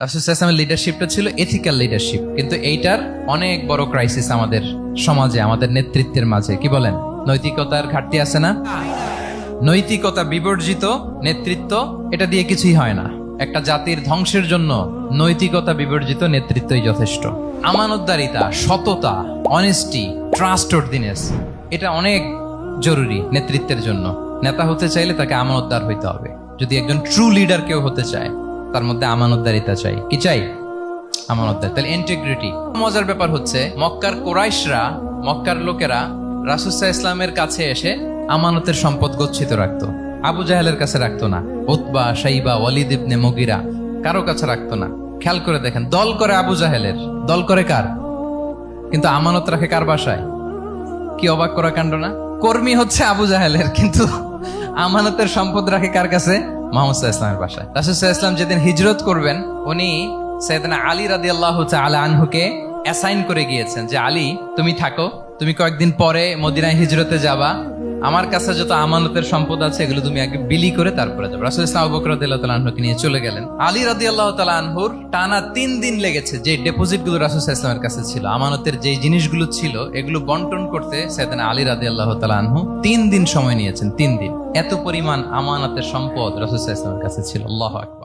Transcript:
রাসূল সাল্লাল্লাহু আলাইহি ওয়াসাল্লামের লিডারশিপটা ছিল এথিক্যাল লিডারশিপ, কিন্তু এইটার অনেক বড় ক্রাইসিস আমাদের সমাজে, আমাদের নেতৃত্বের মাঝে। কি বলেন, নৈতিকতার ঘাটতি আছে না? নৈতিকতা বিবর্জিত নেতৃত্ব, এটা দিয়ে কিছুই হয় না। একটা জাতির ধ্বংসের জন্য নৈতিকতা বিবর্জিত নেতৃত্বই যথেষ্ট। আমানতদারিতা, সততা, অনেস্টি, ট্রাস্টওয়ার্দিনেস, এটা অনেক জরুরি নেতৃত্বের জন্য। নেতা হতে চাইলে তাকে আমানতদার হইতে হবে। যদি একজন ট্রু লিডার কেউ হতে চায়, তার মধ্যে আমানতদারিতা চাই। কি চাই? আমানতদার, তাহলে ইন্টিগ্রিটি। মজার ব্যাপার হচ্ছে, মক্কার কুরাইশরা, মক্কার লোকেরা রাসূল সাল্লাল্লাহু আলাইহি ওয়াসাল্লামের কাছে এসে আমানতের সম্পদ গচ্ছিত রাখতো। আবু জাহেলের কাছে রাখতো না, উতবা, শাইবা, ওয়ালিদ ইবনে মুগিরা, কারো কাছে রাখতো না। খেয়াল করে দেখেন, দল করে আবু জাহেলের, দল করে কার? কিন্তু আমানত রাখে কার বাসায়? কি অবাক করা কাণ্ড না? কর্মী হচ্ছে আবু জাহেলের, কিন্তু আমানতের সম্পদ রাখে কার কাছে? মুহাম্মদ সাল্লাল্লাহু আলাইহি ওয়াসাল্লামের বাসায়। রাসূল সাল্লাল্লাহু আলাইহি ওয়াসাল্লাম যেদিন হিজরত করবেন, উনি সাইয়েদনা আলী রাদিয়াল্লাহু তাআলা আনহুকে অ্যাসাইন করে গিয়েছেন যে, আলী তুমি থাকো, তুমি কয়েকদিন পরে মদিনায় হিজরতে যাবা, আমার কাছে যত আমানতের সম্পদ আছে এগুলো তুমি আগে বিলি করে তারপরে যাবে। রাসূল সাল্লাল্লাহু আবু বকর রাদিয়াল্লাহু তাআলা আনহুকে নিয়ে চলে গেলেন। আলী রাদিয়াল্লাহু তাআলা আনহুর টানা 3 দিন লেগেছে যে ডিপোজিট গুলো রাসূল সাল্লাল্লাহু আলাইহি ওয়াসাল্লামের কাছে ছিল, আমানতের যে জিনিসগুলো ছিল, এগুলো বন্টন করতে সাইয়েদনা আলী রাদিয়াল্লাহু তাআলা আনহু 3 দিন সময় নিয়েছেন। 3 দিন। এত পরিমাণ আমানতের সম্পদ রাসূল সাল্লাল্লাহু আলাইহি ওয়াসাল্লামের কাছে ছিল। আল্লাহু আকবার।